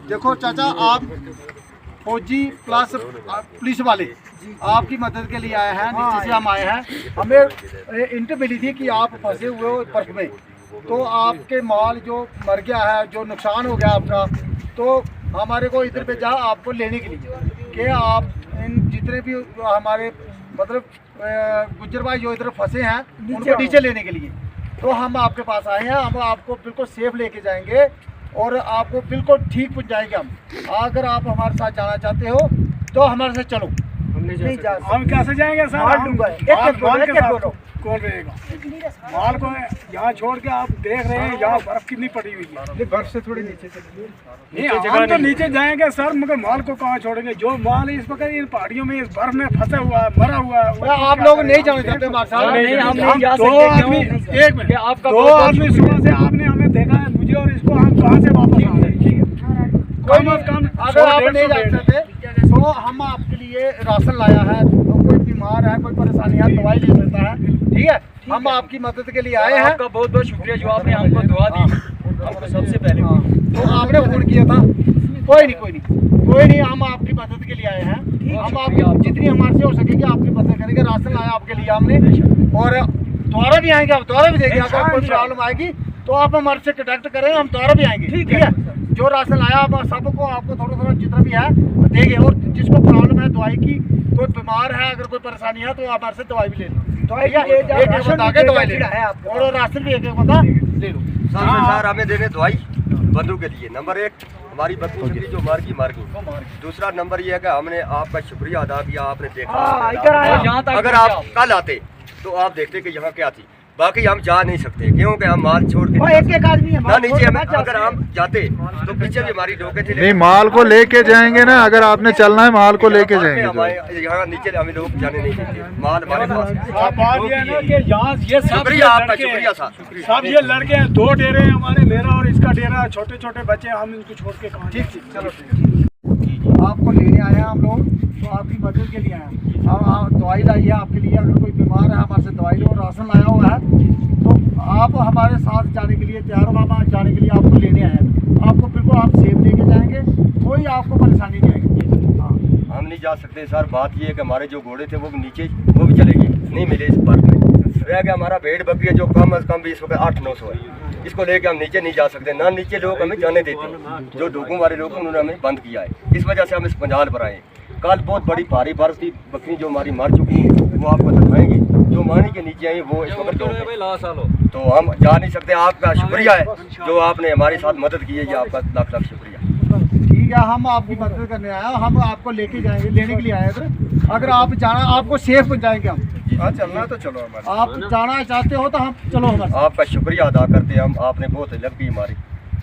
देखो चाचा, आप फौजी प्लस पुलिस वाले आपकी मदद के लिए आए हैं। नीचे से हम आए हैं, हमें इंट मिली थी कि आप फंसे हुए हो बर्फ में, तो आपके माल जो मर गया है, जो नुकसान हो गया आपका, तो हमारे को इधर पे जा आपको लेने के लिए कि आप इन जितने भी हमारे मतलब गुज्जर भाई जो इधर फंसे हैं उनको नीचे लेने के लिए, तो हम आपके पास आए हैं। हम आपको बिल्कुल सेफ लेके जाएंगे और आपको बिल्कुल ठीक पहुंचाएंगे हम। अगर आप हमारे साथ जाना चाहते हो तो हमारे साथ चलो। नहीं जा, हम कैसे जाएंगे सर? कौन रहेगा माल को यहाँ छोड़ के? आप देख रहे हैं यहाँ बर्फ कितनी पड़ी हुई है। बर्फ से थोड़ी नीचे चलिए। नहीं, हम तो नीचे जाएंगे सर, मगर माल को कहाँ छोड़ेंगे? जो माल इस वक्त इन पहाड़ियों में इस बर्फ में फंसा हुआ है, मरा हुआ है। आप लोग नहीं जाना चाहते हमारे साथ? हम नहीं जा सकते। एक मिनट, आपका दो आदमी सुबह से आपने हमें देखा है, मुझे और इसको, हम कहाँ से वापस अगर आप नहीं जा सकते तो हम आपके लिए राशन लाया है। तो कोई बीमार है, कोई परेशानी है, दवाई ले सकता है, ठीक है? हम आपकी मदद के लिए आए हैं। आपका बहुत बहुत शुक्रिया जो आपने हमको दुआ दी। हमको सबसे पहले तो आपने फोन किया था। कोई नहीं, हम आपकी मदद के लिए आए हैं। हम आपकी जितनी हमारे से हो सकेगी आपकी मदद करेंगे। राशन लाया आपके लिए हमने, और दोबारा भी आएंगे, आप दोबारा भी देंगे। अगर कोई प्रॉब्लम आएगी तो आप हमारे से कनेक्ट करें, हम दोबारा भी आएंगे, ठीक है? जो राशन लाया आप सबको आपको थोड़ा जितना भी है देंगे। और जिसको प्रॉब्लम है दवाई की, कोई बीमार है, अगर कोई परेशानी है तो आप हमारे से दवाई भी ले लो। दवाई ले लो और राशन भी एक बता ले लो। सर हमें देने दवाई बंदों के लिए। नंबर 1 हमारी बंदूक गिरी जो मार गई। दूसरा नंबर ये है कि हमने आपका शुक्रिया अदा किया, आपने देखा। अगर आप कल आते तो आप देखते कि यहाँ क्या थी। बाकी हम जा नहीं सकते क्योंकि हम माल छोड़ के एक आदमी है ना नीचे। अगर हम जाते तो पीछे भी हमारी रोके थे। नहीं, माल को लेके जाएंगे ना। अगर आपने चलना है माल को लेके जाएंगे। यहाँ नीचे हमें लोग जाने नहीं देते। माल हमारे पास। शुक्रिया आपका, शुक्रिया साहब। सब ये लड़के हैं, 2 डेरे हैं हमारे, मेरा और इसका डेरा। छोटे छोटे बच्चे, हम इनको छोड़ के कहाँ? ठीक, चलो आपको लेने आए हैं हम लोग, तो आपकी मदद के लिए आए हैं। हम दवाई लाई है आपके लिए। अगर कोई बीमार है हमारे से दवाई लो। राशन लाया हुआ है, तो आप हमारे साथ जाने के लिए तैयार हो। हम जाने के लिए आपको लेने आए हैं। आपको बिल्कुल आप सेफ लेके जाएंगे, कोई आपको परेशानी नहीं आएगी। हाँ, हम नहीं जा सकते सर। बात ये है कि हमारे जो घोड़े थे वो नीचे, वो भी चले गए, नहीं मिले इस बर्फ में। रह गया हमारा भेड़ बकरी जो कम अज कम भी इस वक्त 800-900 है। इसको लेके हम नीचे नहीं जा सकते ना। नीचे लोग हमें जाने देते, जो डूबों वाले लोग उन्होंने हमें बंद किया है। इस वजह से हम इस पंजाल पर आए। कल बहुत बड़ी भारी बर्फ थी, बकरी जो हमारी मर चुकी है वो आपको दिखाएंगी। जो मानी के नीचे आई वो इस वक्त तो हम जा नहीं सकते। आपका शुक्रिया है जो आपने हमारे साथ मदद की है, ये आपका लाख लाख शुक्रिया। ठीक है, हम आपकी मदद करने आए हैं। हम आपको लेके जाएंगे, लेने के लिए आए इधर। अगर आप जाना, आपको सेफ पहुंचाएंगे हम। चलना तो चलो, आप जाना चाहते हो तो हम चलो हमारे। आपका शुक्रिया अदा करते हैं हम। आपने बहुत हेल्प की हमारी,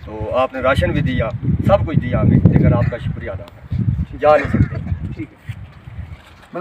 तो आपने राशन भी दिया, सब कुछ दिया हमें, लेकिन आपका शुक्रिया अदा करते, जा नहीं सकते।